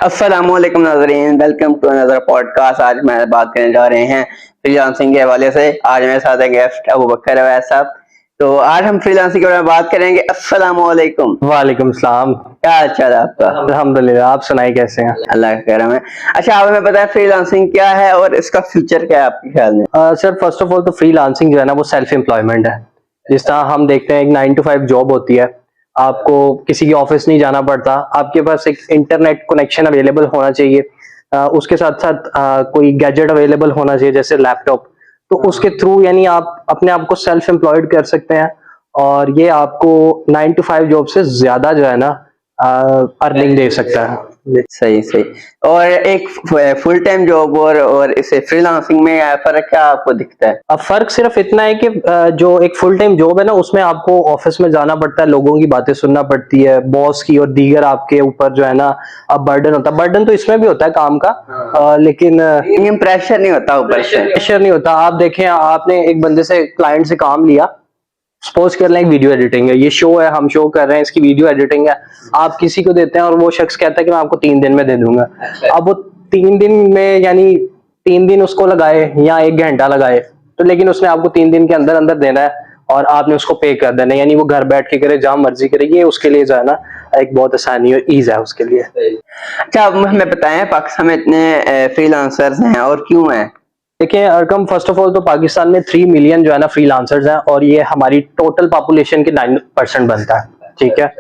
अस्सलामुअलैकुम नाज़रीन, welcome to another podcast. आज मैं बात करने जा रहे हैं फ्रीलांसिंग के हवाले से। आज मेरे साथ है गेस्ट अबू बकर अवैस साहब। तो आज हम फ्रीलांसिंग के बारे में बात करेंगे। अस्सलामुअलैकुम। वालेकुम सलाम। क्या हाल है आपका? अल्हम्दुलिल्लाह, आप सुनाइए कैसे हैं? अल्लाह का करम है। अच्छा, आप हमें पता है फ्रीलांसिंग क्या है और इसका फ्यूचर क्या है आपके ख्याल में? सर, फर्स्ट ऑफ ऑल तो फ्रीलांसिंग जो है ना वो सेल्फ एम्प्लॉयमेंट है। जिस तरह हम देखते हैं एक 9 to 5 जॉब होती है, आपको किसी की ऑफिस नहीं जाना पड़ता, आपके पास एक इंटरनेट कनेक्शन अवेलेबल होना चाहिए, उसके साथ साथ कोई गैजेट अवेलेबल होना चाहिए जैसे लैपटॉप। तो उसके थ्रू यानी आप अपने आप को सेल्फ एम्प्लॉयड कर सकते हैं और ये आपको 9 to 5 जॉब से ज्यादा जो है ना अर्निंग दे सकता है। सही सही। और एक फुल टाइम जॉब और इसे फ्रीलांसिंग में फर्क क्या आपको दिखता है? अब फर्क सिर्फ इतना है कि जो एक फुल टाइम जॉब है ना उसमें आपको ऑफिस में जाना पड़ता है, लोगों की बातें सुनना पड़ती है, बॉस की और दीगर आपके ऊपर जो है ना अब बर्डन होता है। बर्डन तो इसमें भी होता है काम का, लेकिन प्रेशर नहीं होता, ऊपर से प्रेशर नहीं होता। आप देखें, आपने एक बंदे से क्लाइंट से काम लिया, सपोज कर लें एक वीडियो एडिटिंग है, ये शो है, हम शो कर रहे हैं, इसकी वीडियो एडिटिंग है, आप किसी को देते हैं और वो शख्स कहता है कि मैं आपको 3 दिन में दे दूंगा। अब वो 3 दिन में यानी 3 दिन उसको लगाए या 1 घंटा लगाए, तो लेकिन उसने आपको 3 दिन के अंदर अंदर देना है और आपने उसको पे कर देना है, यानी वो घर बैठ के करे, जहां मर्जी करे। ये उसके लिए जो है ना एक बहुत आसानी और ईज है उसके लिए। अच्छा, आप हमें बताएं पाकिस्तान में इतने फ्रीलांसर्स हैं और क्यों हैं? देखिए अरकम, फर्स्ट ऑफ ऑल तो पाकिस्तान में 3 मिलियन जो है ना फ्रीलांसर्स हैं और ये हमारी टोटल पॉपुलेशन के 9% बनता है, ठीक है।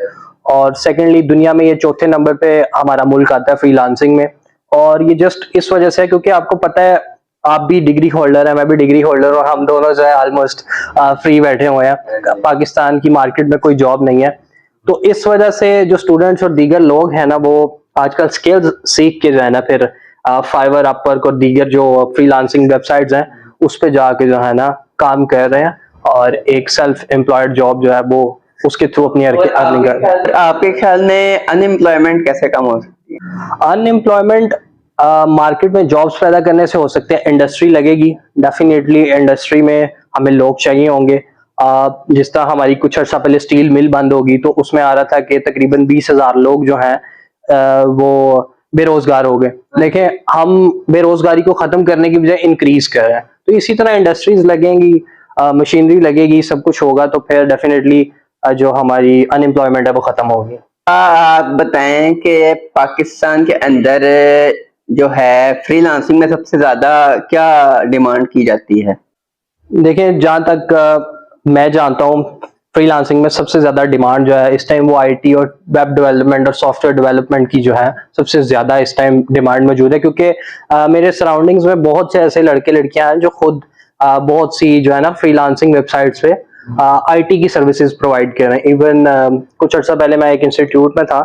और सेकेंडली दुनिया में ये चौथे नंबर पे हमारा मुल्क आता है फ्रीलांसिंग में। और ये जस्ट इस वजह से है क्योंकि आपको पता है, आप भी डिग्री होल्डर है, मैं भी डिग्री होल्डर, और हम दोनों जो है ऑलमोस्ट फ्री बैठे हुए हैं। पाकिस्तान की मार्केट में कोई जॉब नहीं है, तो इस वजह से जो स्टूडेंट्स और दीगर लोग हैं ना वो आजकल स्किल्स सीख के जो है ना फिर फाइवर, अपवर्क और दीगर जो फ्रीलांसिंग वेबसाइट्स हैं उस पे जाके जो है ना काम कर रहे हैं और एक सेल्फ एम्प्लॉयड जॉब जो है वो उसके थ्रू अपनी अर्निंग कर रहे हैं। आपके ख्याल में अनएम्प्लॉयमेंट कैसे कम हो सकती है? अनएम्प्लॉयमेंट मार्केट में जॉब्स पैदा करने से हो सकते हैं। इंडस्ट्री लगेगी, डेफिनेटली इंडस्ट्री में हमें लोग चाहिए होंगे। जिस तरह हमारी कुछ अर्सा पहले स्टील मिल बंद होगी तो उसमें आ रहा था कि तकरीबन 20,000 लोग जो हैं वो बेरोजगार हो गए। देखें, हम बेरोजगारी को खत्म करने की बजाय इंक्रीज कर रहे हैं। तो इसी तरह इंडस्ट्रीज लगेंगी, मशीनरी लगेगी, सब कुछ होगा तो फिर डेफिनेटली जो हमारी अनएम्प्लॉयमेंट है वो खत्म होगी। आप बताएं कि पाकिस्तान के अंदर जो है फ्रीलांसिंग में सबसे ज्यादा क्या डिमांड की जाती है? देखिए, जहां तक मैं जानता हूँ फ्रीलांसिंग में सबसे ज्यादा डिमांड जो है इस टाइम वो आईटी और वेब डेवलपमेंट और सॉफ्टवेयर डेवलपमेंट की जो है सबसे ज्यादा इस टाइम डिमांड मौजूद है। क्योंकि मेरे सराउंडिंग्स में बहुत से ऐसे लड़के लड़कियां हैं जो खुद बहुत सी जो है ना फ्रीलांसिंग वेबसाइट्स पे आईटी की सर्विसेज प्रोवाइड कर रहे हैं। इवन कुछ अर्सा पहले मैं एक इंस्टीट्यूट में था,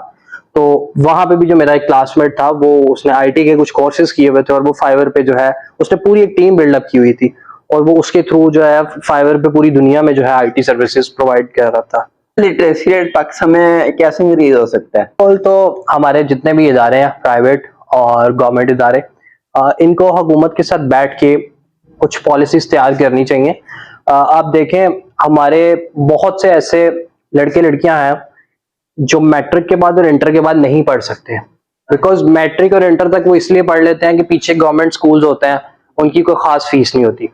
तो वहां पे भी जो मेरा एक क्लासमेट था वो उसने आईटी के कुछ कोर्सेज किए हुए थे और वो फाइवर पे जो है उसने पूरी एक टीम बिल्डअप की हुई थी और वो उसके थ्रू जो है फाइवर पे पूरी दुनिया में जो है आईटी सर्विसेज प्रोवाइड कर रहा था। लिटरेसी रेट पाकिस्तान में कैसे इंक्रीज हो सकता है? तो हमारे जितने भी इदारे हैं, प्राइवेट और गवर्नमेंट इदारे, इनको हुकूमत के साथ बैठ के कुछ पॉलिसीज तैयार करनी चाहिए। आप देखें, हमारे बहुत से ऐसे लड़के लड़कियां हैं जो मैट्रिक के बाद और इंटर के बाद नहीं पढ़ सकते, बिकॉज मैट्रिक और इंटर तक वो इसलिए पढ़ लेते हैं कि पीछे गवर्नमेंट स्कूल्स होते हैं, उनकी कोई खास फीस नहीं होती।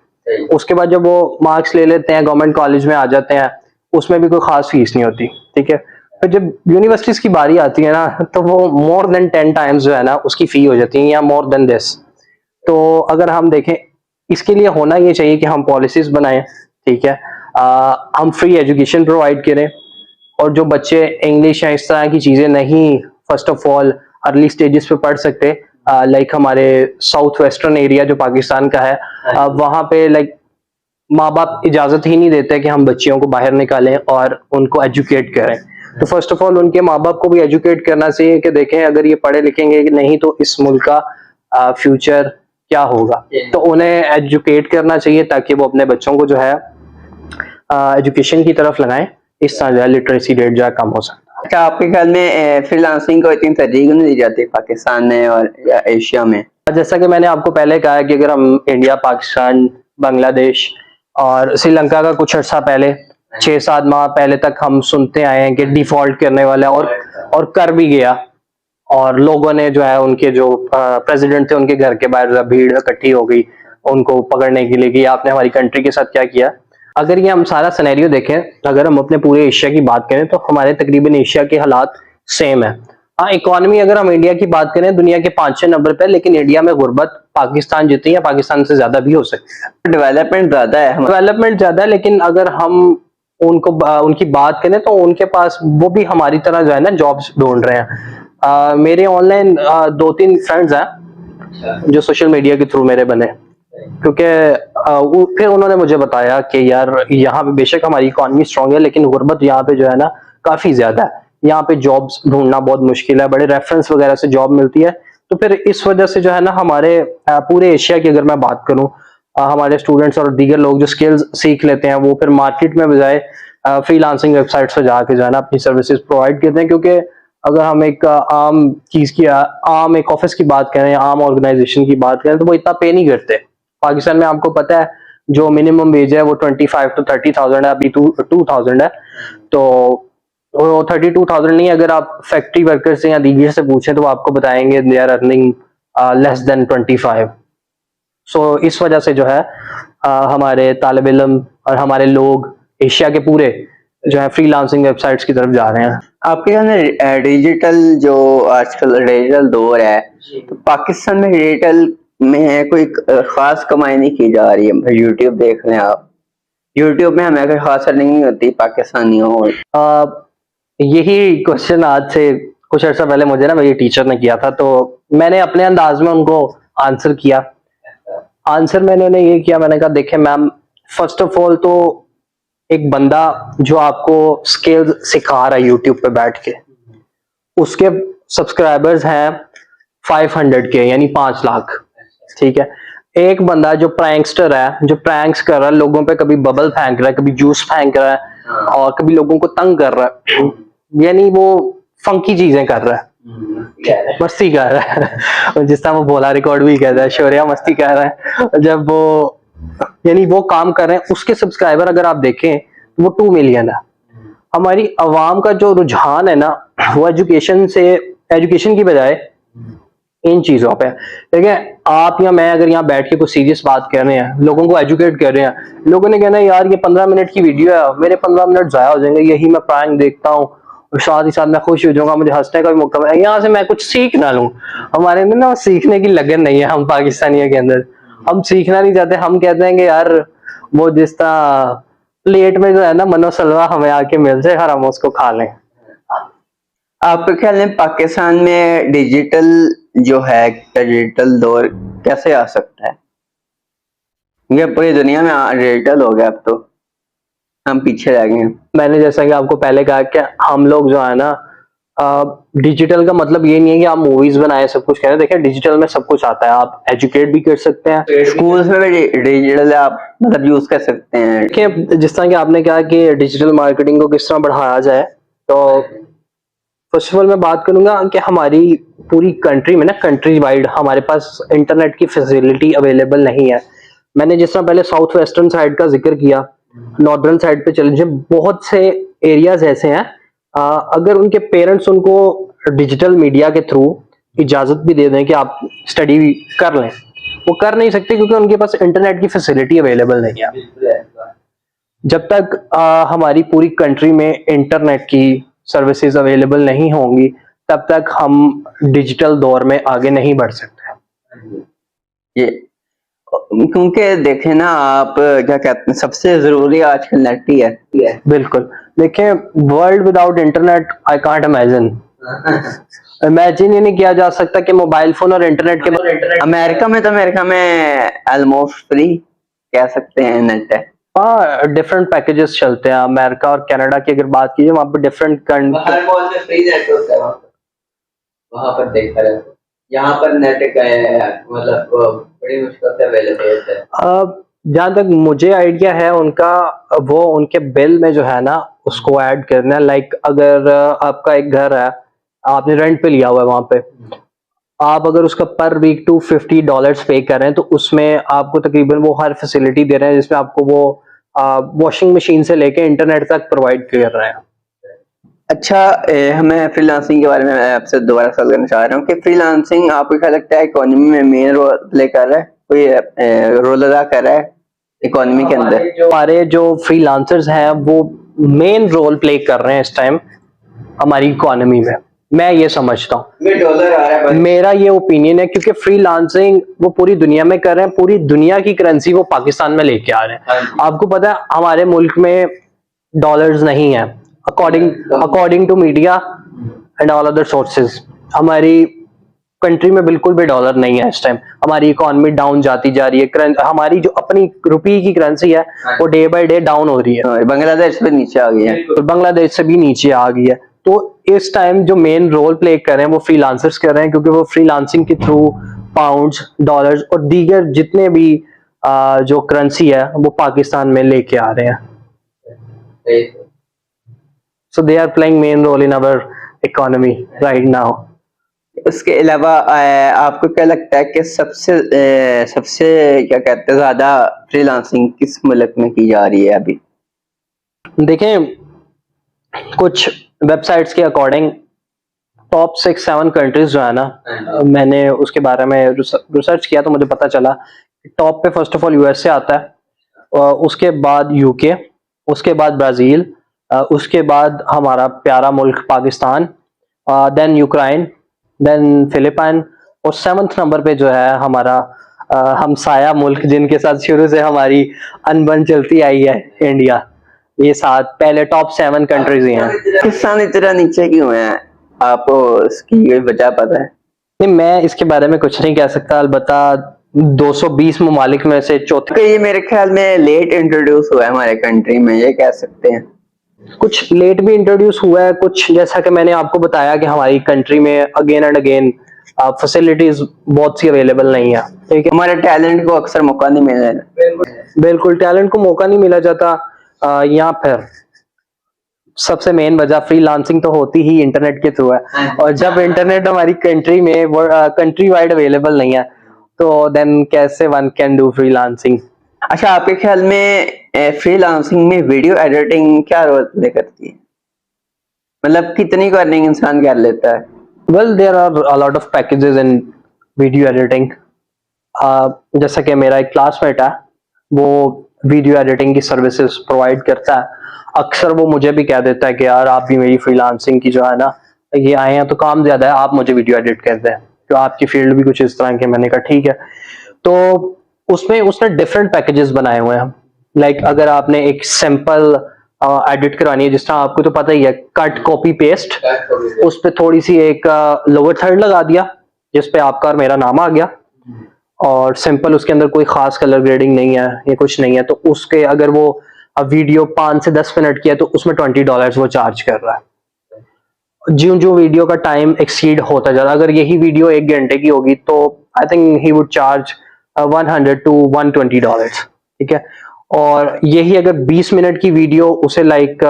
उसके बाद जब वो मार्क्स ले लेते हैं, गवर्नमेंट कॉलेज में आ जाते हैं, उसमें भी कोई खास फीस नहीं होती, ठीक है। फिर जब यूनिवर्सिटीज की बारी आती है ना तो वो मोर देन 10 टाइम्स जो है ना उसकी फी हो जाती है या मोर देन दिस। तो अगर हम देखें, इसके लिए होना ये चाहिए कि हम पॉलिसीज बनाएं, ठीक है, हम फ्री एजुकेशन प्रोवाइड करें और जो बच्चे इंग्लिश या इस तरह की चीजें नहीं first of all early stages पे पढ़ सकते, लाइक हमारे साउथ वेस्टर्न एरिया जो पाकिस्तान का है, वहां पे लाइक माँ बाप इजाजत ही नहीं देते कि हम बच्चियों को बाहर निकालें और उनको एजुकेट करें। तो फर्स्ट ऑफ ऑल उनके माँ बाप को भी एजुकेट करना चाहिए कि देखें अगर ये पढ़े लिखेंगे कि नहीं तो इस मुल्क का फ्यूचर क्या होगा। तो उन्हें एजुकेट करना चाहिए ताकि वो अपने बच्चों को जो है एजुकेशन की तरफ लगाएं, इस तरह जो है लिटरेसी रेट जो है कम हो सकता है। अच्छा, आपके ख्याल में फ्रीलांसिंग को इतनी तरजीह नहीं दी जाती पाकिस्तान में और या एशिया में? जैसा कि मैंने आपको पहले कहा कि अगर हम इंडिया, पाकिस्तान, बांग्लादेश और श्रीलंका का कुछ अर्सा पहले 6-7 माह पहले तक हम सुनते आए हैं कि डिफॉल्ट करने वाला है और कर भी गया। और लोगों ने जो है उनके जो प्रेसिडेंट थे उनके घर के बाहर भीड़ इकट्ठी हो गई उनको पकड़ने के लिए कि आपने हमारी कंट्री के साथ क्या किया। अगर ये हम सारा सिनेरियो देखें, अगर हम अपने पूरे एशिया की बात करें तो हमारे तकरीबन एशिया के हालात सेम है। हाँ, इकोनॉमी अगर हम इंडिया की बात करें दुनिया के 5-6 नंबर पे, लेकिन इंडिया में गुर्बत पाकिस्तान जितनी है, पाकिस्तान से ज्यादा भी हो सकती है। डेवलपमेंट ज्यादा है डेवलपमेंट ज्यादा है, लेकिन अगर हम उनको उनकी बात करें तो उनके पास वो भी हमारी तरह जो है ना जॉब्स ढूंढ रहे हैं। मेरे ऑनलाइन 2-3 फ्रेंड्स हैं जो सोशल मीडिया के थ्रू मेरे बने, क्योंकि फिर उन्होंने मुझे बताया कि यार यहाँ पे बेशक हमारी इकोनॉमी स्ट्रांग है, लेकिन गुर्बत यहाँ पे जो है ना काफी ज्यादा है। यहाँ पे जॉब्स ढूंढना बहुत मुश्किल है, बड़े रेफरेंस वगैरह से जॉब मिलती है। तो फिर इस वजह से जो है ना हमारे पूरे एशिया की अगर मैं बात करूं, हमारे स्टूडेंट्स और दीगर लोग जो स्किल्स सीख लेते हैं वो फिर मार्केट में बजाय फ्रीलांसिंग वेबसाइट्स पर जाके जो है ना अपनी सर्विसेज प्रोवाइड करते हैं। क्योंकि अगर हम एक आम चीज की आम एक ऑफिस की बात करें, आम ऑर्गेनाइजेशन की बात करें, तो वो इतना पे नहीं करते। पाकिस्तान में आपको पता है जो मिनिमम वेज है वो 25 to 30,000 है, अभी 2,000 है। तो 32,000 नहीं, अगर आप फैक्ट्री वर्कर से या दीगर से पूछें तो वो आपको बताएंगे they are earning less than 25। So इस वजह से जो है हमारे तालिब इल्म और हमारे लोग एशिया के पूरे जो है फ्रीलांसिंग वेबसाइट्स की तरफ जा रहे हैं। आपके यहाँ डिजिटल जो आजकल डिजिटल दौर है, तो पाकिस्तान में डिजिटल में कोई खास कमाई नहीं की जा रही है। यूट्यूब देख लें आप, यूट्यूब में हमें कोई खास अर्निंग नहीं होती पाकिस्तानियों। यही क्वेश्चन आज से कुछ अर्सा पहले मुझे ना मेरी टीचर ने किया था, तो मैंने अपने अंदाज में उनको आंसर किया। आंसर मैंने उन्हें ये किया, मैंने कहा देखें मैम, फर्स्ट ऑफ ऑल तो एक बंदा जो आपको स्किल्स सिखा रहा है यूट्यूब पे बैठ के, उसके सब्सक्राइबर्स हैं 500 के, यानी 5 लाख, ठीक है। एक बंदा जो प्रैंकस्टर है, जो प्रैंक्स कर रहा है, लोगों पे कभी बबल फेंक रहा है, कभी जूस फेंक रहा है और कभी लोगों को तंग कर रहा है, यानी वो फंकी चीजें कर रहा है, मस्ती कर रहा है जिस तरह वो बोला रिकॉर्ड भी कहता है, शौर्या मस्ती कर रहा है। जब वो यानी वो काम कर रहे हैं, उसके सब्सक्राइबर अगर आप देखें तो वो 2 मिलियन है। हमारी अवाम का जो रुझान है ना वो एजुकेशन की बजाय इन चीजों पे, ठीक है। आप या मैं अगर यहाँ बैठ के कुछ सीरियस बात कर रहे हैं, लोगों को एजुकेट कर रहे हैं, लोगों ने कहना यार ये 15 मिनट की वीडियो है, मेरे 15 मिनट जाया हो जाएंगे, यही मैं प्रैंक देखता हूँ और साथ ही साथ मैं खुश हो जाऊंगा, मुझे हंसने का भी मौका मिलेगा, यहाँ से मैं कुछ सीख ना लूं। हमारे अंदर ना सीखने की लगन नहीं है, हम पाकिस्तानियों के अंदर हम सीखना नहीं चाहते। हम कहते हैं कि यार वो जिस तरह प्लेट में जो है ना मनो सलवा हमें आके मिल जाए, हर हम उसको खा लें। आपके ख्याल में पाकिस्तान में डिजिटल जो है, डिजिटल दौर कैसे आ सकता है? ये पूरी दुनिया में डिजिटल हो गया, अब तो हम पीछे रह गए हैं। मैंने जैसा कि आपको पहले कहा कि हम लोग जो है ना डिजिटल का मतलब ये नहीं है कि आप मूवीज बनाए सब कुछ करें। देखिए डिजिटल में सब कुछ आता है, आप एजुकेट भी कर सकते हैं, स्कूल्स में भी डिजिटल आप मतलब यूज कर सकते हैं। देखिए जिस तरह कि आपने कहा कि डिजिटल मार्केटिंग को किस तरह बढ़ाया जाए, तो फर्स्ट ऑफ ऑल मैं बात करूंगा कि हमारी पूरी कंट्री में ना कंट्री वाइड हमारे पास इंटरनेट की फैसिलिटी अवेलेबल नहीं है। मैंने जिस तरह पहले साउथ वेस्टर्न साइड का जिक्र किया, नॉर्दर्न साइड पे चले जाए, बहुत से एरियाज ऐसे हैं अगर उनके पेरेंट्स उनको डिजिटल मीडिया के थ्रू इजाजत भी दे दें कि आप स्टडी कर लें, वो कर नहीं सकते क्योंकि उनके पास इंटरनेट की फैसिलिटी अवेलेबल नहीं है। जब तक हमारी पूरी कंट्री में इंटरनेट की सर्विसेज अवेलेबल नहीं होंगी तब तक हम डिजिटल दौर में आगे नहीं बढ़ सकते। ये क्योंकि देखें ना आप, क्या कहते हैं, सबसे जरूरी आजकल नेट ही है। बिल्कुल, देखें world without internet I can't imagine, imagine ही नहीं किया जा सकता कि मोबाइल फोन और इंटरनेट के अमेरिका में ऑलमोस्ट फ्री कह सकते हैं नेट है। हाँ, डिफरेंट पैकेजेस चलते हैं। अमेरिका और कनाडा की अगर बात कीजिए वहां पर डिफरेंट फ्री नेटवर्क है वहां पर देखा जाए, यहाँ पर नेट का मतलब बड़ी मुश्किल से अवेलेबल होता है। जहाँ तक मुझे आइडिया है उनका, वो उनके बिल में जो है ना उसको ऐड करना है। लाइक अगर आपका एक घर है, आपने रेंट पे लिया हुआ है, वहां पे आप अगर उसका पर वीक $250 पे कर रहे हैं तो उसमें आपको तकरीबन वो हर फैसिलिटी दे रहे हैं जिसमें आपको वो वॉशिंग मशीन से लेके इंटरनेट तक प्रोवाइड कर रहे हैं। अच्छा, हमें फ्रीलांसिंग के बारे में मैं आपसे दोबारा सवाल करना चाह रहा हूँ कि फ्रीलांसिंग आपको क्या लगता है इकोनॉमी में मेन रोल प्ले कर रहा है, कोई रोल अदा कर रहा है इकोनॉमी के अंदर? हमारे जो फ्रीलांसर्स हैं वो मेन रोल प्ले कर रहे हैं इस टाइम हमारी इकोनॉमी में, मैं ये समझता हूँ। डॉलर आ रहा है मेरा ये ओपिनियन है क्योंकि फ्रीलांसिंग वो पूरी दुनिया में कर रहे हैं, पूरी दुनिया की करेंसी वो पाकिस्तान में लेके आ रहे हैं। आपको पता है हमारे मुल्क में डॉलर्स नहीं है, according to media and all other sources हमारी कंट्री में बिल्कुल भी डॉलर नहीं है इस टाइम। हमारी इकोनॉमी डाउन जाती जा रही है, हमारी जो अपनी रुपये की करेंसी है वो डे बाय डे डाउन हो रही है, बांग्लादेश से नीचे आ गई है, तो बांग्लादेश से भी नीचे आ गई है। तो इस टाइम जो मेन रोल प्ले कर रहे हैं वो फ्रीलांसर्स कर रहे हैं, क्योंकि वो फ्रीलांसिंग के थ्रू पाउंड्स, डॉलर्स और दीगर जितने भी जो करेंसी है वो पाकिस्तान में लेके आ रहे हैं। So they are playing main role in our economy right now. उसके अलावा आपको क्या लगता है कि सबसे क्या कहते हैं ज्यादा फ्रीलांसिंग किस मुल्क में की जा रही है अभी? देखें, कुछ वेबसाइट्स के अकॉर्डिंग टॉप 6-7 कंट्रीज जो है ना, मैंने उसके बारे में रिसर्च किया तो मुझे पता चला टॉप पे फर्स्ट ऑफ ऑल यूएसए आता है, उसके बाद यूके, उसके बाद ब्राजील, उसके बाद हमारा प्यारा मुल्क Pakistan, then Ukraine, then Philippine, और 7th नंबर पे जो है हमारा हमसाया मुल्क जिनके साथ शुरू से हमारी अनबन चलती आई है, इंडिया। ये 7 पहले टॉप 7 कंट्रीज ही हैं। पाकिस्तान इतना नीचे क्यों है, आपको इसकी कोई वजह पता है? नहीं, मैं इसके बारे में कुछ नहीं कह सकता, अलबत्ता 220 ममालिक में से चौथे। ये मेरे ख्याल में लेट इंट्रोड्यूस हुआ है हमारे कंट्री में, ये कह सकते हैं। कुछ लेट भी इंट्रोड्यूस हुआ है, कुछ जैसा कि मैंने आपको बताया कि हमारी कंट्री में अगेन एंड अगेन फैसिलिटीज बहुत सी अवेलेबल नहीं है, ठीक है। हमारे टैलेंट को अक्सर मौका नहीं मिल रहा। बिल्कुल टैलेंट को मौका नहीं मिला जाता, या फिर सबसे मेन वजह फ्रीलांसिंग तो होती ही इंटरनेट के थ्रू है, और जब इंटरनेट हमारी कंट्री में कंट्री वाइड अवेलेबल नहीं है तो देन कैसे वन कैन डू फ्रीलांसिंग। अच्छा, आपके ख्याल में फ्रीलांसिंग में वीडियो एडिटिंग क्या रोल प्ले करती है, मतलब कितनी को अर्निंग इंसान कर लेता है? Well there are a lot of packages in video editing. जैसा कि मेरा एक क्लासमेट है, वो वीडियो एडिटिंग की सर्विसेज प्रोवाइड करता है। अक्सर वो मुझे भी कह देता है कि यार आप भी मेरी फ्रीलांसिंग की जो है ना, ये आए हैं तो काम ज्यादा है, आप मुझे वीडियो एडिट कर दें, तो आपकी फील्ड भी कुछ इस तरह की। मैंने कहा ठीक है। तो उसमें उसने डिफरेंट पैकेजेस बनाए हुए हैं। लाइक अगर आपने एक सिंपल एडिट करवानी है, जिस तरह आपको तो पता ही है, कट कॉपी पेस्ट, उस पर थोड़ी सी एक लोअर थर्ड लगा दिया जिसपे आपका और मेरा नाम आ गया, और सिंपल उसके अंदर कोई खास कलर ग्रेडिंग नहीं है, ये कुछ नहीं है, तो उसके अगर वो वीडियो 5 से 10 मिनट की है तो उसमें $20 वो चार्ज कर रहा है। ज्यों ज्यों वीडियो का टाइम एक्सीड होता जा रहा है, अगर यही वीडियो 1 घंटे की होगी तो I think he would charge $100 to $120, ठीक है। और यही अगर 20 मिनट की वीडियो उसे लाइक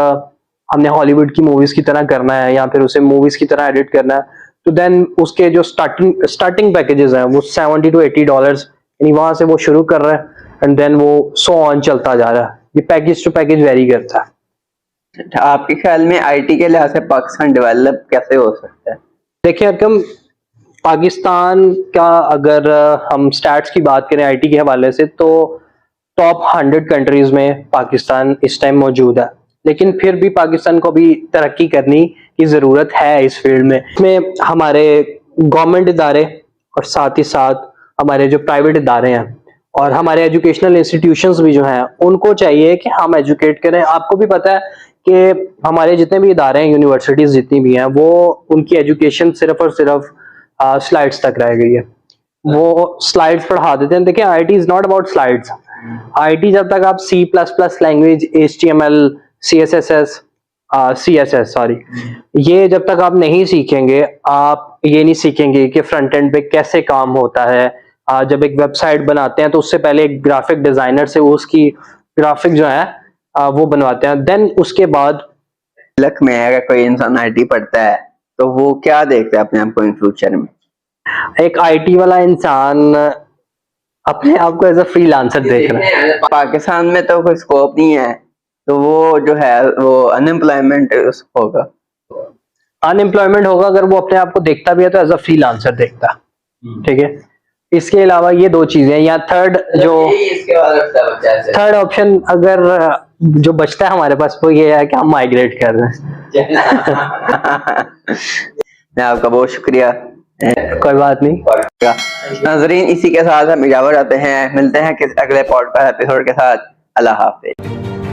हमने हॉलीवुड की मूवीज की तरह करना है, या फिर उसे मूवीज की तरह एडिट करना है, तो देन उसके जो स्टार्टिंग पैकेजेस हैं वो $70 to $80, यानी वहां से वो शुरू कर रहा है एंड देन वो सो ऑन चलता जा रहा है। ये पैकेज टू पैकेज वेरी करता है। आपके ख्याल में आईटी के लिहाज से पाकिस्तान डेवलप कैसे हो सकता है? देखिए अकम, पाकिस्तान का अगर हम स्टैट्स की बात करें आईटी के हवाले से, तो टॉप 100 कंट्रीज में पाकिस्तान इस टाइम मौजूद है, लेकिन फिर भी पाकिस्तान को भी तरक्की करने की ज़रूरत है इस फील्ड में। इसमें हमारे गवर्नमेंट इदारे और साथ ही साथ हमारे जो प्राइवेट इदारे हैं और हमारे एजुकेशनल इंस्टीट्यूशंस भी जो हैं, उनको चाहिए कि हम एजुकेट करें। आपको भी पता है कि हमारे जितने भी इदारे हैं, यूनिवर्सिटीज़ जितनी भी हैं, वो उनकी एजुकेशन सिर्फ और सिर्फ स्लाइड्स तक रह गई है। वो स्लाइड्स पढ़ा देते हैं। देखिए, IT is not about slides. IT जब तक आप C++ language, HTML, CSS sorry, ये जब तक आप नहीं सीखेंगे, आप ये नहीं सीखेंगे कि फ्रंट एंड पे कैसे काम होता है। जब एक वेबसाइट बनाते हैं तो उससे पहले एक ग्राफिक डिजाइनर से उसकी ग्राफिक जो है वो बनवाते हैं, देन उसके बाद लक में अगर कोई इंसान आईटी पढ़ता है तो वो क्या देखता है अपने आप को इन फ्यूचर में? एक आईटी वाला इंसान अपने आप को एज अ फ्रीलांसर देख रहा है। पाकिस्तान में तो कोई स्कोप नहीं है, तो वो जो है वो अनएम्प्लॉयमेंट होगा। अनएम्प्लॉयमेंट होगा अगर वो अपने आप को देखता भी है तो एज अ फ्रीलांसर देखता, ठीक है। इसके अलावा ये दो चीजें, या थर्ड जो इसके बाद रखता बच्चा ऐसे। थर्ड ऑप्शन अगर जो बचता है हमारे पास वो ये है कि हम माइग्रेट कर रहे हैं। मैं आपका बहुत शुक्रिया। कोई बात नहीं। नाजरीन, इसी के साथ हम इजाज़त चाहते हैं, मिलते हैं किस अगले पॉडकास्ट एपिसोड के साथ। अल्लाह हाफिज।